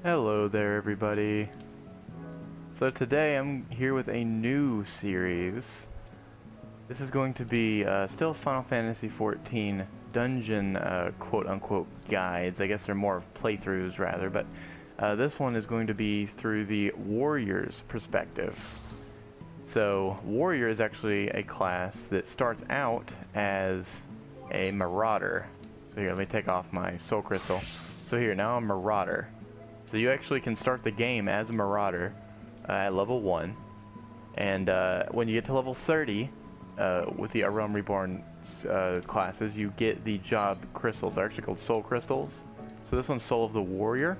Hello there, everybody. So today I'm here with a new series. This is going to be still Final Fantasy XIV dungeon quote-unquote guides. I guess they're more of playthroughs rather, but this one is going to be through the warrior's perspective. So warrior is actually a class that starts out as a marauder. So here, let me take off my soul crystal. So here, now I'm marauder. So you actually can start the game as a marauder at level 1, and when you get to level 30 with the A Realm Reborn classes, you get the job crystals. They're actually called soul crystals. So this one's Soul of the Warrior.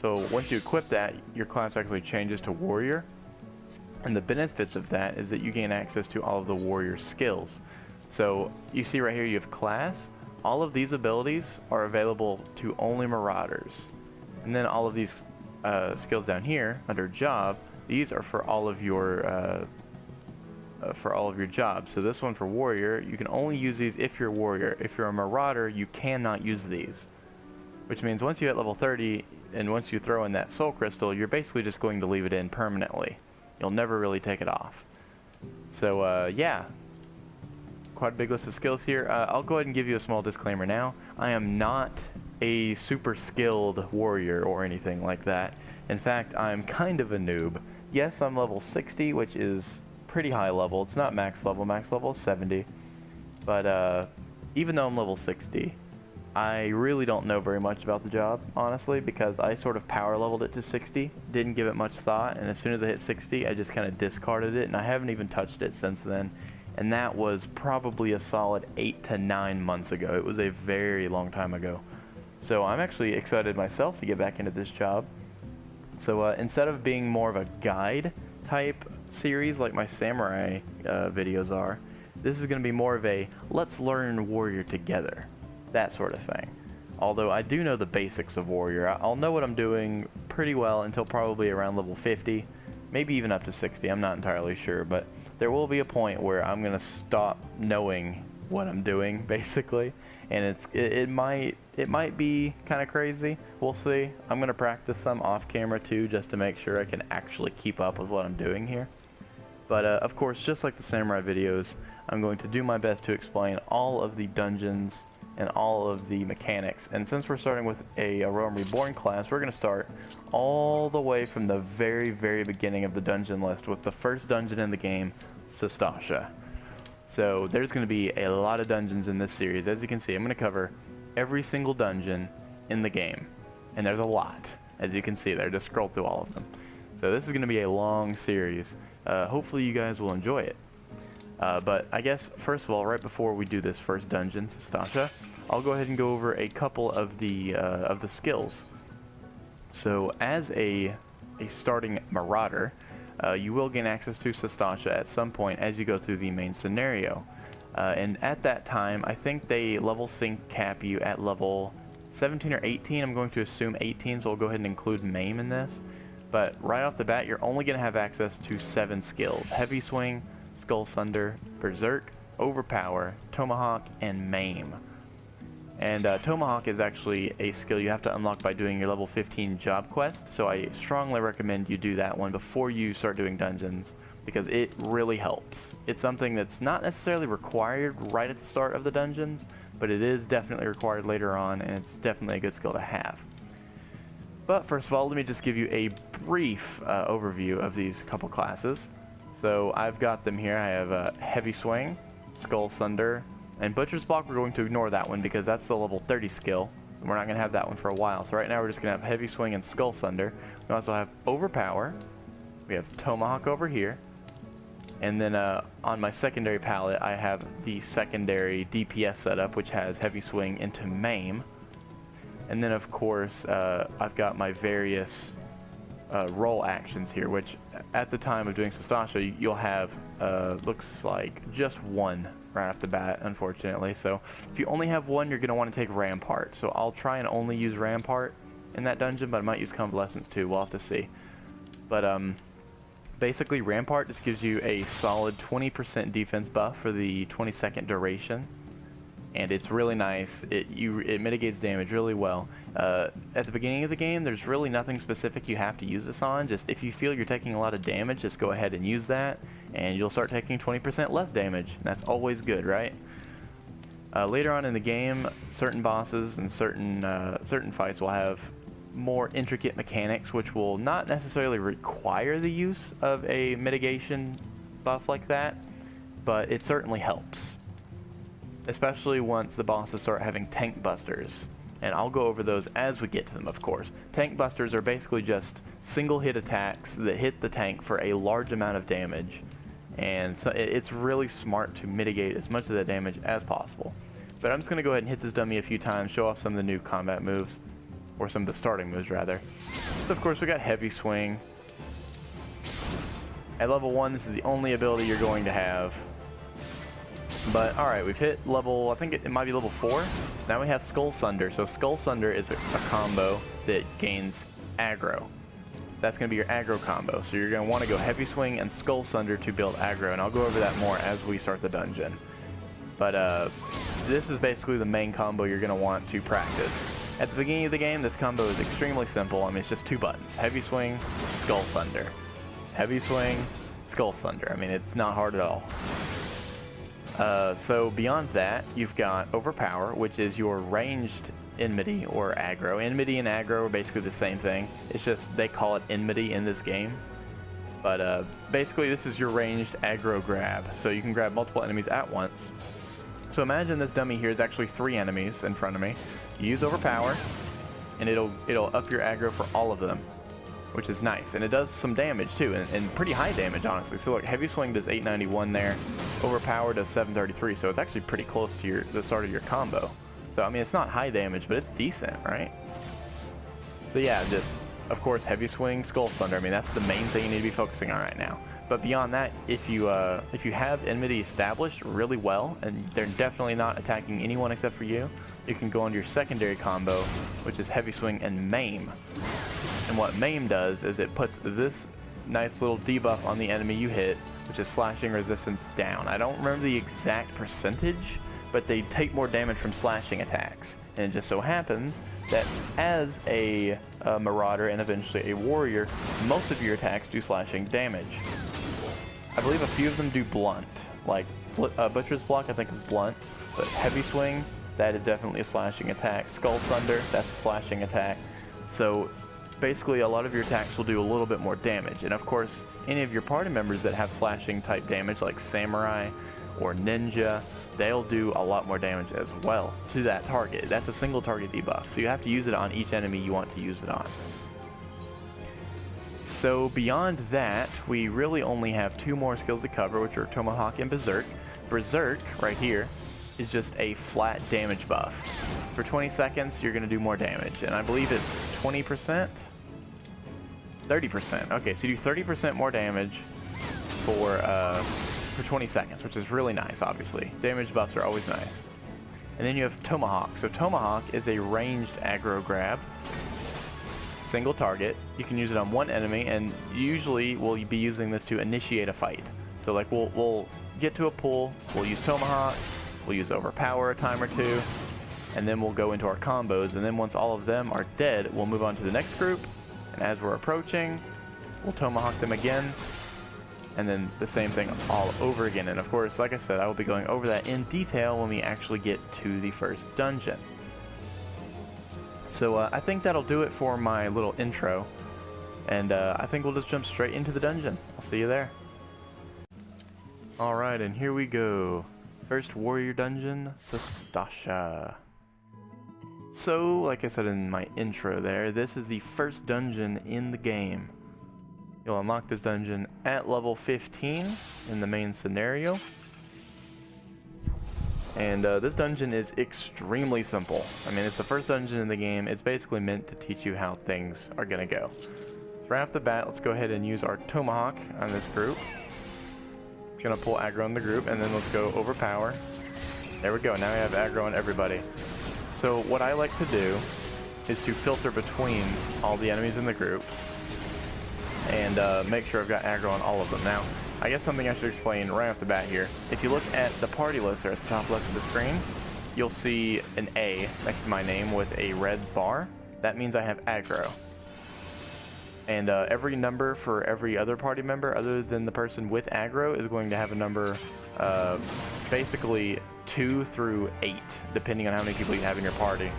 So once you equip that, your class actually changes to warrior, and the benefits of that is that you gain access to all of the warrior skills. So you see right here you have class. All of these abilities are available to only marauders. And then all of these skills down here under job, these are for all of your jobs. So this one for warrior, you can only use these if you're a warrior. If you're a marauder, you cannot use these. Which means once you hit level 30 and once you throw in that soul crystal, you're basically just going to leave it in permanently. You'll never really take it off. So yeah, quite a big list of skills here. I'll go ahead and give you a small disclaimer now. I am not a super skilled warrior or anything like that. In fact, I'm kind of a noob. Yes, I'm level 60, which is pretty high level. It's not max level is 70. But even though I'm level 60, I really don't know very much about the job, honestly, because I sort of power leveled it to 60, didn't give it much thought, and as soon as I hit 60, I just kind of discarded it, and I haven't even touched it since then. And that was probably a solid 8 to 9 months ago. It was a very long time ago. So I'm actually excited myself to get back into this job. So instead of being more of a guide type series like my samurai videos are, this is going to be more of a let's learn warrior together, that sort of thing. Although I do know the basics of warrior. I'll know what I'm doing pretty well until probably around level 50, maybe even up to 60, I'm not entirely sure, but there will be a point where I'm going to stop knowing what I'm doing, basically, and it might be kind of crazy. We'll see. I'm going to practice some off camera too, just to make sure I can actually keep up with what I'm doing here. But of course, just like the samurai videos, I'm going to do my best to explain all of the dungeons and all of the mechanics. And since we're starting with a Realm Reborn class, we're going to start all the way from the very, very beginning of the dungeon list with the first dungeon in the game, Sastasha. So there's going to be a lot of dungeons in this series. As you can see, I'm going to cover every single dungeon in the game. And there's a lot, as you can see there. Just scroll through all of them. So this is going to be a long series. Hopefully you guys will enjoy it. But I guess, first of all, right before we do this first dungeon, Sastasha, I'll go ahead and go over a couple of the skills. So as a starting marauder, you will gain access to Sastasha at some point as you go through the main scenario. And at that time, I think they level sync cap you at level 17 or 18. I'm going to assume 18, so I'll go ahead and include MAME in this. But right off the bat, you're only going to have access to 7 skills. Heavy Swing, Skull Sunder, Berserk, Overpower, Tomahawk, and MAME. And Tomahawk is actually a skill you have to unlock by doing your level 15 job quest, so I strongly recommend you do that one before you start doing dungeons, because it really helps. It's something that's not necessarily required right at the start of the dungeons, but it is definitely required later on, and it's definitely a good skill to have. But first of all, let me just give you a brief overview of these couple classes. So I've got them here. I have Heavy Swing, Skull Sunder, and Butcher's Block. We're going to ignore that one because that's the level 30 skill, and we're not going to have that one for a while. So right now we're just going to have Heavy Swing and Skull Sunder. We also have Overpower. We have Tomahawk over here. And then on my secondary palette, I have the secondary DPS setup, which has Heavy Swing into MAME. And then of course, I've got my various role actions here, which at the time of doing Sastasha, you'll have, looks like just one right off the bat, unfortunately. So if you only have one, you're going to want to take Rampart. So I'll try and only use Rampart in that dungeon, but I might use Convalescence too. We'll have to see. But basically, Rampart just gives you a solid 20% defense buff for the 20-second duration. and it's really nice. It mitigates damage really well. At the beginning of the game, there's really nothing specific you have to use this on. Just if you feel you're taking a lot of damage, just go ahead and use that, and you'll start taking 20% less damage. And that's always good, right? Later on in the game, certain bosses and certain fights will have more intricate mechanics, which will not necessarily require the use of a mitigation buff like that, but it certainly helps. Especially once the bosses start having tank busters. And I'll go over those as we get to them, of course. Tank busters are basically just single hit attacks that hit the tank for a large amount of damage. And so it's really smart to mitigate as much of that damage as possible. But I'm just going to go ahead and hit this dummy a few times, show off some of the new combat moves. Or some of the starting moves, rather. So, of course, we got Heavy Swing. At level 1, this is the only ability you're going to have. But, alright, we've hit level, I think it might be level 4. So now we have Skull Sunder. So Skull Sunder is a combo that gains aggro. That's going to be your aggro combo. So you're going to want to go Heavy Swing and Skull Sunder to build aggro. And I'll go over that more as we start the dungeon. But this is basically the main combo you're going to want to practice. At the beginning of the game, this combo is extremely simple. I mean, it's just 2 buttons. Heavy Swing, Skull Thunder. Heavy Swing, Skull Thunder. I mean, it's not hard at all. So beyond that, you've got Overpower, which is your ranged enmity or aggro. Enmity and aggro are basically the same thing. It's just they call it enmity in this game. But basically, this is your ranged aggro grab. So you can grab multiple enemies at once. So imagine this dummy here is actually 3 enemies in front of me. You use Overpower, and it'll up your aggro for all of them, which is nice. And it does some damage too, and pretty high damage, honestly. So look, Heavy Swing does 891 there, Overpower does 733, so it's actually pretty close to the start of your combo. So I mean, it's not high damage, but it's decent, right? So yeah, just of course Heavy Swing, Skull Thunder. I mean, that's the main thing you need to be focusing on right now. But beyond that, if you have enmity established really well, and they're definitely not attacking anyone except for you, you can go on to your secondary combo, which is Heavy Swing and Maim. And what Maim does is it puts this nice little debuff on the enemy you hit, which is slashing resistance down. I don't remember the exact percentage, but they take more damage from slashing attacks. And it just so happens that as a Marauder and eventually a Warrior, most of your attacks do slashing damage. I believe a few of them do blunt, like Butcher's Block I think is blunt, but Heavy Swing, that is definitely a slashing attack. Skull Thunder, that's a slashing attack. So basically a lot of your attacks will do a little bit more damage. And of course, any of your party members that have slashing type damage like Samurai or Ninja, they'll do a lot more damage as well to that target. That's a single target debuff, so you have to use it on each enemy you want to use it on. So beyond that, we really only have 2 more skills to cover, which are Tomahawk and Berserk. Berserk, right here, is just a flat damage buff. For 20 seconds, you're going to do more damage, and I believe it's 20%? 30%. Okay, so you do 30% more damage for 20 seconds, which is really nice, obviously. Damage buffs are always nice. And then you have Tomahawk. So Tomahawk is a ranged aggro grab. Single target. You can use it on one enemy, and usually we'll be using this to initiate a fight. So like we'll get to a pool, we'll use Tomahawk, we'll use Overpower a time or 2, and then we'll go into our combos, and then once all of them are dead, we'll move on to the next group, and as we're approaching, we'll Tomahawk them again, and then the same thing all over again. And of course, like I said, I will be going over that in detail when we actually get to the first dungeon. So I think that'll do it for my little intro, and I think we'll just jump straight into the dungeon. I'll see you there. Alright, and here we go. First warrior dungeon, Sastasha. So, like I said in my intro there, this is the first dungeon in the game. You'll unlock this dungeon at level 15 in the main scenario. And this dungeon is extremely simple. I mean, it's the first dungeon in the game. It's basically meant to teach you how things are going to go. So right off the bat, let's go ahead and use our Tomahawk on this group. It's going to pull aggro on the group, and then let's go Overpower. There we go. Now we have aggro on everybody. So what I like to do is to filter between all the enemies in the group and make sure I've got aggro on all of them. Now, I guess something I should explain right off the bat here. If you look at the party list there at the top left of the screen, you'll see an A next to my name with a red bar. That means I have aggro. And every number for every other party member other than the person with aggro is going to have a number basically 2 through 8, depending on how many people you have in your party.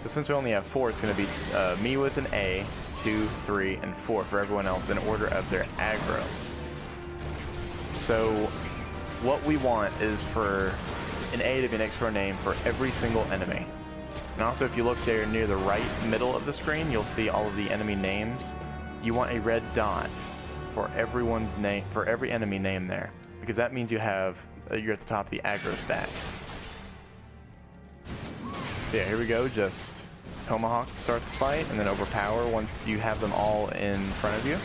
So since we only have 4, it's going to be me with an A, 2, 3, and 4 for everyone else in order of their aggro. So what we want is for an A to be next to our name for every single enemy. And also if you look there near the right middle of the screen, you'll see all of the enemy names. You want a red dot for everyone's name, for every enemy name there, because that means you have you're at the top of the aggro stack. So yeah, here we go. Just tomahawk to start the fight, and then overpower once you have them all in front of you.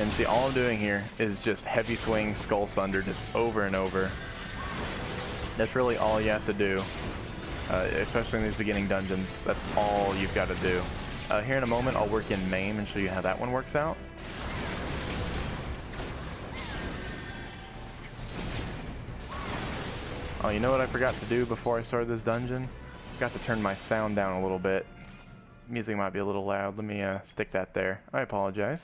And see, all I'm doing here is just heavy swing, skull sunder, just over and over. That's really all you have to do. Especially in these beginning dungeons, that's all you've got to do. Here in a moment, I'll work in MAME and show you how that one works out. Oh, you know what I forgot to do before I started this dungeon? Forgot to turn my sound down a little bit. Music might be a little loud. Let me stick that there. I apologize.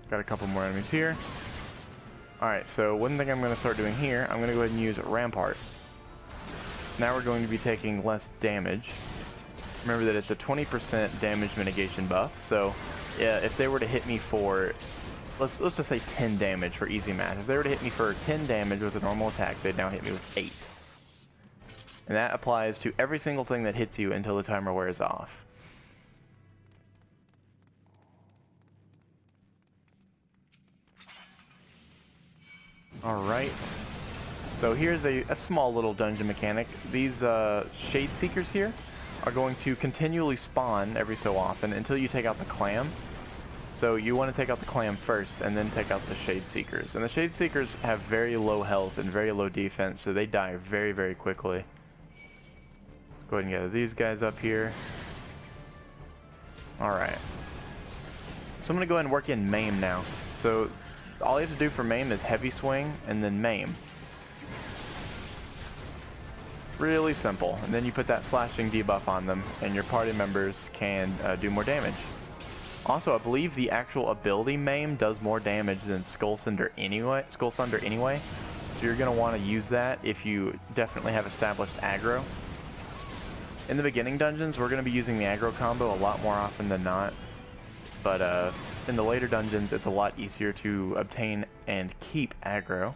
Got a couple more enemies here. Alright, so one thing I'm going to start doing here, I'm going to go ahead and use Rampart. Now we're going to be taking less damage. Remember that it's a 20% damage mitigation buff, so yeah, if they were to hit me for, let's just say 10 damage for easy math. If they were to hit me for 10 damage with a normal attack, they'd now hit me with 8. And that applies to every single thing that hits you until the timer wears off. Alright, so here's a small little dungeon mechanic. These Shade Seekers here are going to continually spawn every so often until you take out the clam. So you want to take out the clam first and then take out the Shade Seekers. And the Shade Seekers have very low health and very low defense, so they die very, very quickly. Let's go ahead and gather these guys up here. Alright. So I'm going to go ahead and work in MAME now. So all you have to do for MAME is heavy swing and then MAME. Really simple. And then you put that slashing debuff on them and your party members can do more damage. Also, I believe the actual ability MAME does more damage than Skull Sunder anyway. So you're going to want to use that if you definitely have established aggro. In the beginning dungeons, we're going to be using the aggro combo a lot more often than not. But in the later dungeons, it's a lot easier to obtain and keep aggro.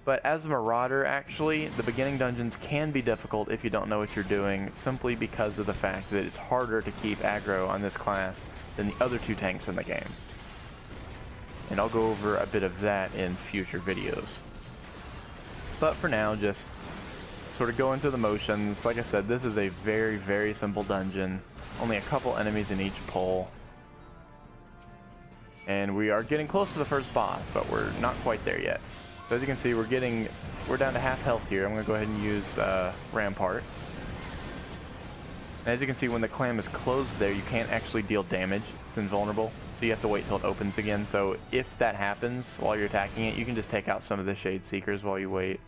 But as a Marauder, actually, the beginning dungeons can be difficult if you don't know what you're doing, simply because of the fact that it's harder to keep aggro on this class than the other 2 tanks in the game. And I'll go over a bit of that in future videos. But for now, just sort of go into the motions. Like I said, this is a very, very simple dungeon. Only a couple enemies in each pole. And we are getting close to the first boss, but we're not quite there yet. So as you can see, we're down to half health here. I'm going to go ahead and use Rampart. And as you can see, when the clam is closed there, you can't actually deal damage. It's invulnerable, so you have to wait till it opens again. So if that happens while you're attacking it, you can just take out some of the Shade Seekers while you wait.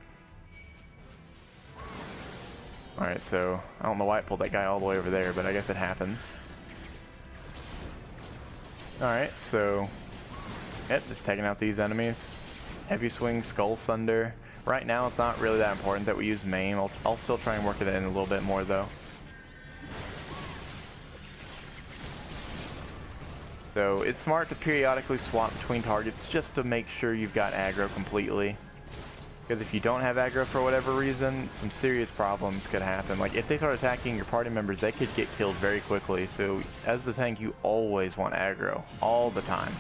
Alright, so I don't know why I pulled that guy all the way over there, but I guess it happens. Alright, so yep, just taking out these enemies. Heavy swing, skull sunder. Right now it's not really that important that we use MAME. I'll still try and work it in a little bit more though. So it's smart to periodically swap between targets just to make sure you've got aggro completely. Because if you don't have aggro for whatever reason, some serious problems could happen. Like if they start attacking your party members, they could get killed very quickly. So as the tank, you always want aggro, all the time.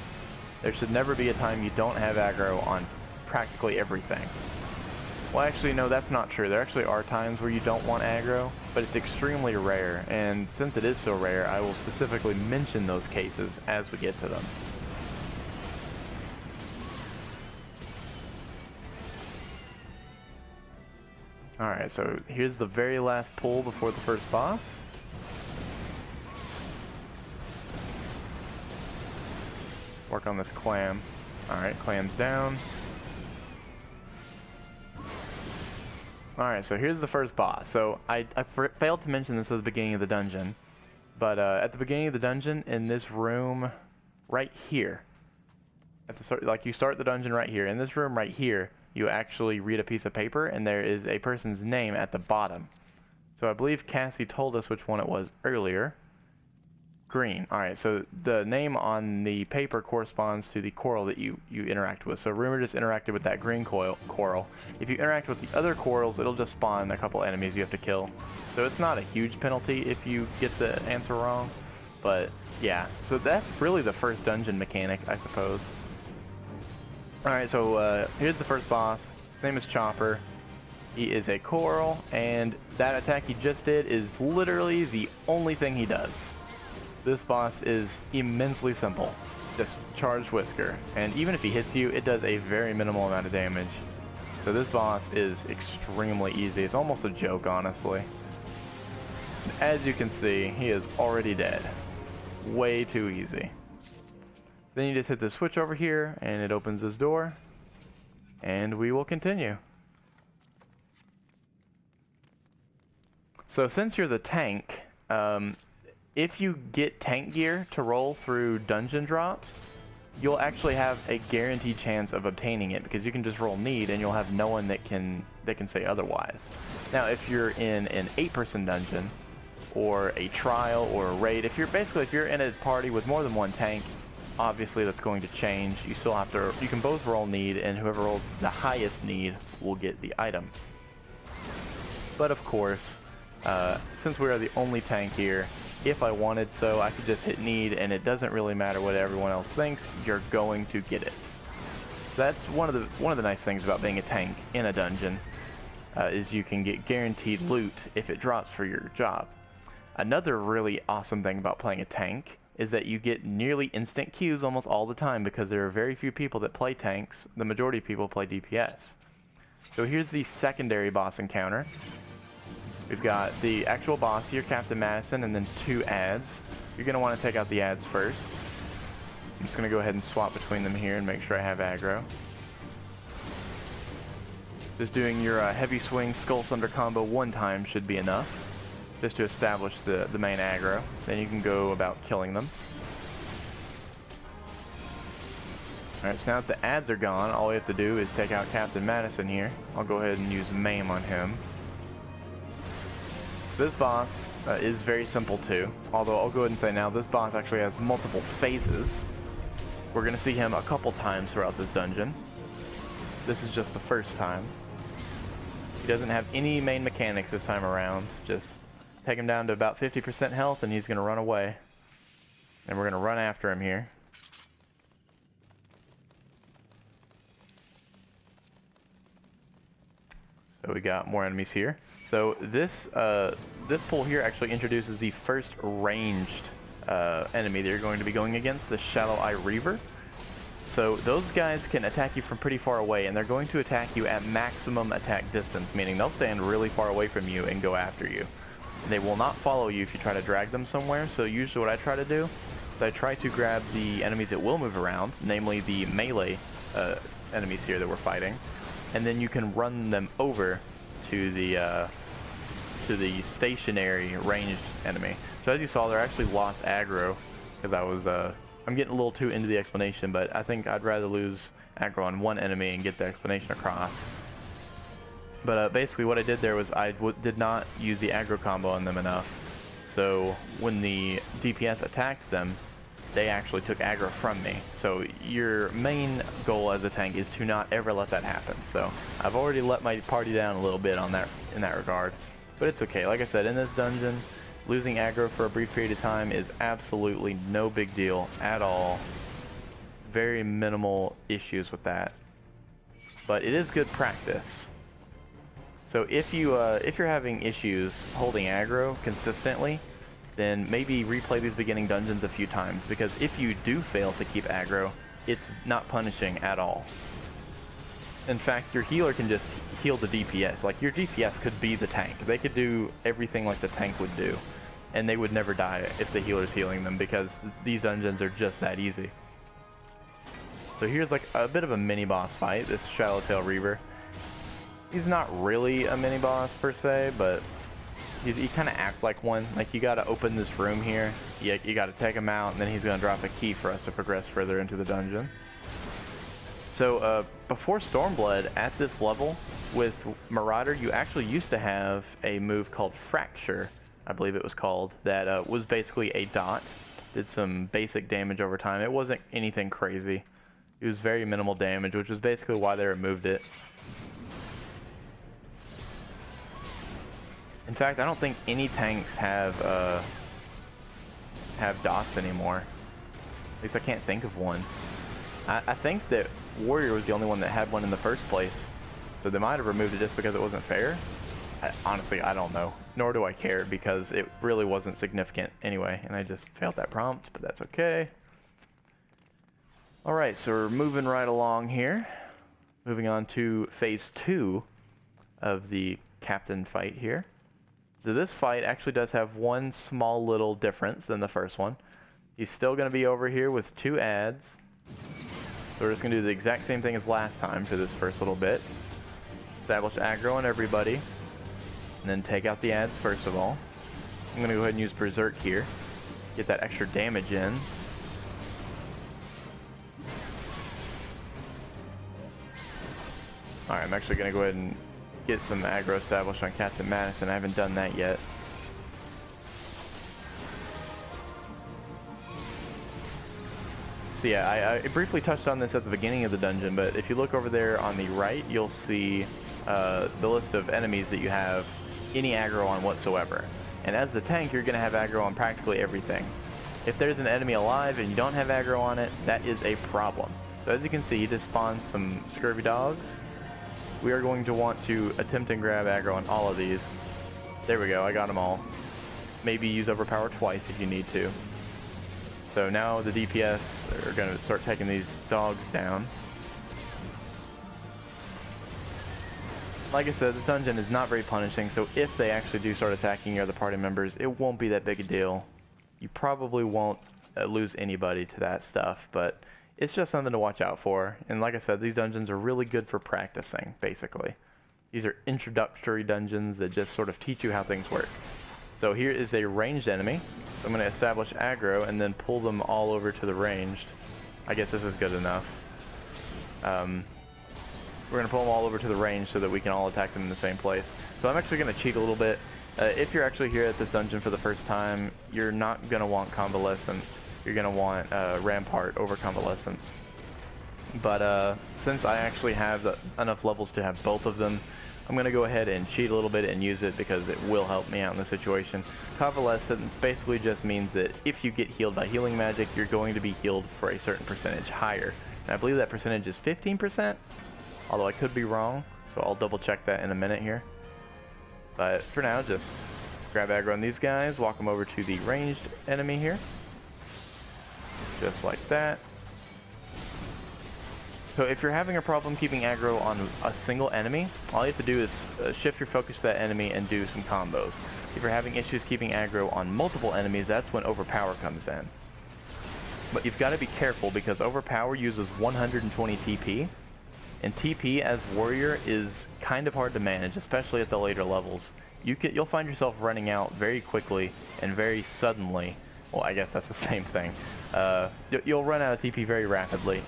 There should never be a time you don't have aggro on practically everything. Well, actually, no, that's not true. There actually are times where you don't want aggro, but it's extremely rare. And since it is so rare, I will specifically mention those cases as we get to them. Alright, so here's the very last pull before the first boss. Work on this clam. Alright, clam's down. Alright, so here's the first boss. So I failed to mention this at the beginning of the dungeon. But at the beginning of the dungeon, in this room right here, at the start, like you start the dungeon right here. In this room right here, you actually read a piece of paper, and there is a person's name at the bottom. So I believe Cassie told us which one it was earlier. Green. Alright, so the name on the paper corresponds to the coral that you interact with. So Rumor just interacted with that green coral. If you interact with the other corals, it'll just spawn a couple enemies you have to kill. So it's not a huge penalty if you get the answer wrong. But yeah, so that's really the first dungeon mechanic, I suppose. Alright, so here's the first boss. His name is Chopper. He is a coral, and that attack he just did is literally the only thing he does. This boss is immensely simple. Just charged Whisker, and even if he hits you, it does a very minimal amount of damage. So this boss is extremely easy. It's almost a joke, honestly. As you can see, he is already dead. Way too easy. Then you just hit the switch over here, and it opens this door, and we will continue. So since you're the tank, if you get tank gear to roll through dungeon drops, you'll actually have a guaranteed chance of obtaining it, because you can just roll need and you'll have no one that can say otherwise. Now if you're in an 8-person dungeon, or a trial, or a raid, if you're in a party with more than one tank, obviously that's going to change. You still have to, you can both roll need, and whoever rolls the highest need will get the item. But of course, since we are the only tank here, if I wanted so, I could just hit need, and it doesn't really matter what everyone else thinks, you're going to get it. So that's one of the nice things about being a tank in a dungeon, is you can get guaranteed loot if it drops for your job. Another really awesome thing about playing a tank is that you get nearly instant kills almost all the time, because there are very few people that play tanks. The majority of people play DPS. So here's the secondary boss encounter. We've got the actual boss here, Captain Madison, and then 2 ads. You're going to want to take out the ads first. I'm just going to go ahead and swap between them here and make sure I have aggro. Just doing your heavy swing Skull Thunder combo 1 time should be enough, just to establish the main aggro. Then you can go about killing them. Alright, so now that the ads are gone, all we have to do is take out Captain Madison here. I'll go ahead and use Maim on him. This boss is very simple too, although I'll go ahead and say now this boss actually has multiple phases. We're going to see him a couple times throughout this dungeon. This is just the first time. He doesn't have any main mechanics this time around. Just take him down to about 50% health and he's going to run away. And we're going to run after him here. So we got more enemies here. So this pull here actually introduces the first ranged enemy that you're going to be going against, the Shallow Eye Reaver. So those guys can attack you from pretty far away, and they're going to attack you at maximum attack distance, meaning they'll stand really far away from you and go after you. They will not follow you if you try to drag them somewhere, so usually what I try to do is I try to grab the enemies that will move around, namely the melee enemies here that we're fighting, and then you can run them over to the stationary ranged enemy. So as you saw, they're actually lost aggro, because I'm getting a little too into the explanation, but I think I'd rather lose aggro on one enemy and get the explanation across. But basically what I did there was I did not use the aggro combo on them enough. So when the DPS attacked them, they actually took aggro from me. So your main goal as a tank is to not ever let that happen. So I've already let my party down a little bit on that in that regard. But it's okay. Like I said, in this dungeon, losing aggro for a brief period of time is absolutely no big deal at all. Very minimal issues with that. But it is good practice. So if you're having issues holding aggro consistently, then maybe replay these beginning dungeons a few times, because if you do fail to keep aggro, it's not punishing at all. In fact, your healer can just heal the DPS. Like, your DPS could be the tank. They could do everything like the tank would do, and they would never die if the healer's healing them, because these dungeons are just that easy. So here's like a bit of a mini boss fight, this Shadowtail Reaver. He's not really a mini boss per se, but he kind of acts like one. Like, you gotta open this room here, you gotta take him out, and then he's gonna drop a key for us to progress further into the dungeon. So before Stormblood, at this level, with Marauder, you actually used to have a move called Fracture, I believe it was called, that was basically a dot. Did some basic damage over time. It wasn't anything crazy. It was very minimal damage, which was basically why they removed it. In fact, I don't think any tanks have dots anymore. At least I can't think of one. I think that Warrior was the only one that had one in the first place, so they might have removed it just because it wasn't fair. Honestly, I don't know. Nor do I care, because it really wasn't significant anyway, and I just failed that prompt, but that's okay. Alright, so we're moving right along here. Moving on to phase 2 of the captain fight here. So this fight actually does have one small little difference than the first one. He's still going to be over here with 2 adds. So we're just going to do the exact same thing as last time for this first little bit. Establish aggro on everybody, and then take out the adds first of all. I'm going to go ahead and use Berserk here. Get that extra damage in. Alright, I'm actually going to go ahead and get some aggro established on Captain Madison. I haven't done that yet. So yeah, I briefly touched on this at the beginning of the dungeon, but if you look over there on the right, you'll see the list of enemies that you have any aggro on whatsoever. And as the tank, you're going to have aggro on practically everything. If there's an enemy alive and you don't have aggro on it, that is a problem. So as you can see, this spawns some scurvy dogs. We are going to want to attempt and grab aggro on all of these. There we go, I got them all. Maybe use overpower twice if you need to. So now the DPS are going to start taking these dogs down. Like I said, the dungeon is not very punishing, so if they actually do start attacking your other party members, it won't be that big a deal. You probably won't lose anybody to that stuff, but it's just something to watch out for. And like I said, these dungeons are really good for practicing, basically. These are introductory dungeons that just sort of teach you how things work. So here is a ranged enemy. So I'm going to establish aggro and then pull them all over to the ranged. I guess this is good enough. We're going to pull them all over to the range so that we can all attack them in the same place. So I'm actually going to cheat a little bit. If you're actually here at this dungeon for the first time, you're not going to want Convalescence. You're going to want Rampart over Convalescence. But since I actually have enough levels to have both of them, I'm going to go ahead and cheat a little bit and use it because it will help me out in this situation. Convalescence basically just means that if you get healed by healing magic, you're going to be healed for a certain percentage higher. And I believe that percentage is 15%, although I could be wrong, so I'll double check that in a minute here. But for now, just grab aggro on these guys, walk them over to the ranged enemy here. Just like that. So if you're having a problem keeping aggro on a single enemy, all you have to do is shift your focus to that enemy and do some combos. If you're having issues keeping aggro on multiple enemies, that's when overpower comes in. But you've got to be careful because overpower uses 120 TP, and TP as warrior is kind of hard to manage, especially at the later levels. You'll find yourself running out very quickly and very suddenly. Well, I guess that's the same thing. You'll run out of TP very rapidly,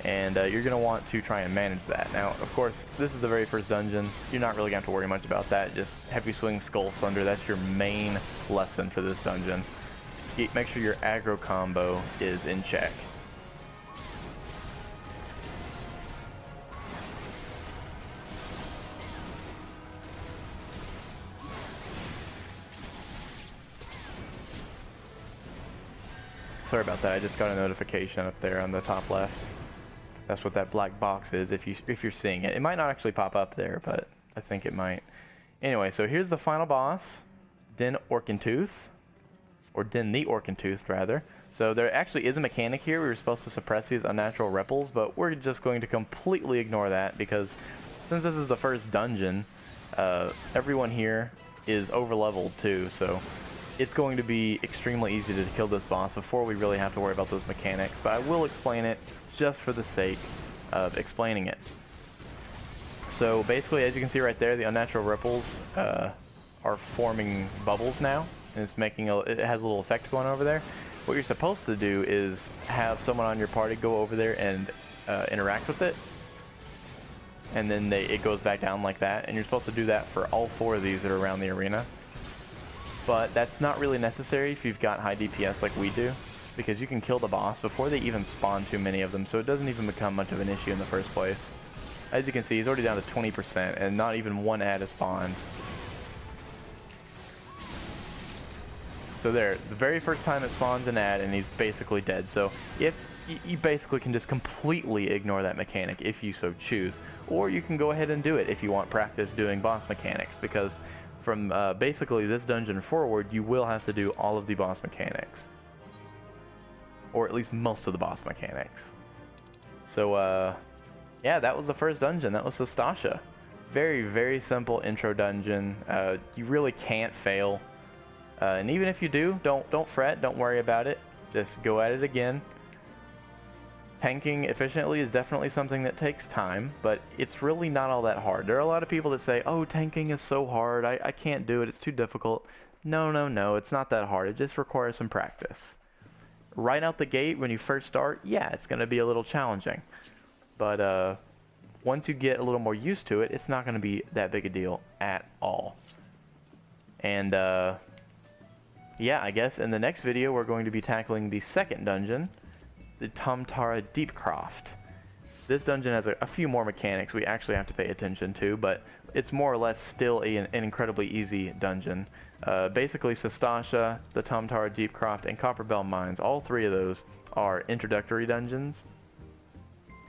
and you're going to want to try and manage that. Now, of course, this is the very first dungeon. You're not really going to have to worry much about that. Just heavy swing Skull Thunder. That's your main lesson for this dungeon. Make sure your aggro combo is in check. Sorry about that, I just got a notification up there on the top left. That's what that black box is if you're seeing it. It might not actually pop up there, but I think it might. Anyway, so here's the final boss, Din Orkentooth. Or Din the Orkentooth, rather. So there actually is a mechanic here. We were supposed to suppress these unnatural ripples, but we're just going to completely ignore that because since this is the first dungeon, everyone here is over-leveled too, so it's going to be extremely easy to kill this boss before we really have to worry about those mechanics, but I will explain it just for the sake of explaining it. So basically, as you can see right there, the unnatural ripples are forming bubbles now, and it's making it has a little effect going over there. What you're supposed to do is have someone on your party go over there and interact with it, and then it goes back down like that, and you're supposed to do that for all 4 of these that are around the arena. But that's not really necessary if you've got high DPS like we do, because you can kill the boss before they even spawn too many of them, so it doesn't even become much of an issue in the first place. As you can see, he's already down to 20%, and not even one ad has spawned. So there, the very first time it spawns an ad, and he's basically dead. So if you basically can just completely ignore that mechanic if you so choose, or you can go ahead and do it if you want practice doing boss mechanics, because from basically this dungeon forward, you will have to do all of the boss mechanics. Or at least most of the boss mechanics. So, yeah, that was the first dungeon. That was Sastasha. Very, very simple intro dungeon. You really can't fail. And even if you do, don't fret, don't worry about it. Just go at it again. Tanking efficiently is definitely something that takes time, but it's really not all that hard. There are a lot of people that say, oh, tanking is so hard, I can't do it, it's too difficult. No, it's not that hard, it just requires some practice. Right out the gate, when you first start, yeah, it's going to be a little challenging. But once you get a little more used to it, it's not going to be that big a deal at all. And yeah, I guess in the next video we're going to be tackling the second dungeon, the Tamtara Deepcroft. This dungeon has a few more mechanics we actually have to pay attention to, but it's more or less still an incredibly easy dungeon. Basically, Sastasha, the Tamtara Deepcroft, and Copperbell Mines, all 3 of those are introductory dungeons.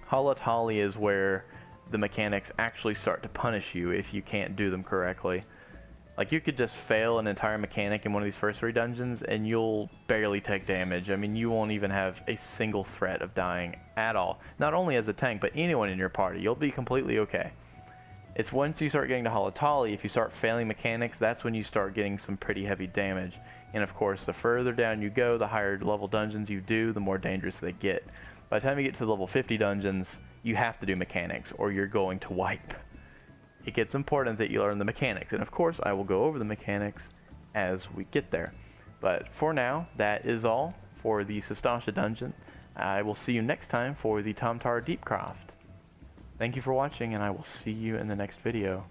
Halatali is where the mechanics actually start to punish you if you can't do them correctly. Like, you could just fail an entire mechanic in one of these first 3 dungeons and you'll barely take damage. I mean, you won't even have a single threat of dying at all. Not only as a tank, but anyone in your party. You'll be completely okay. It's once you start getting to Halatali, if you start failing mechanics, that's when you start getting some pretty heavy damage. And of course, the further down you go, the higher level dungeons you do, the more dangerous they get. By the time you get to the level 50 dungeons, you have to do mechanics or you're going to wipe. It gets important that you learn the mechanics, and of course I will go over the mechanics as we get there. But for now, that is all for the Sastasha dungeon. I will see you next time for the Tamtara Deepcroft. Thank you for watching, and I will see you in the next video.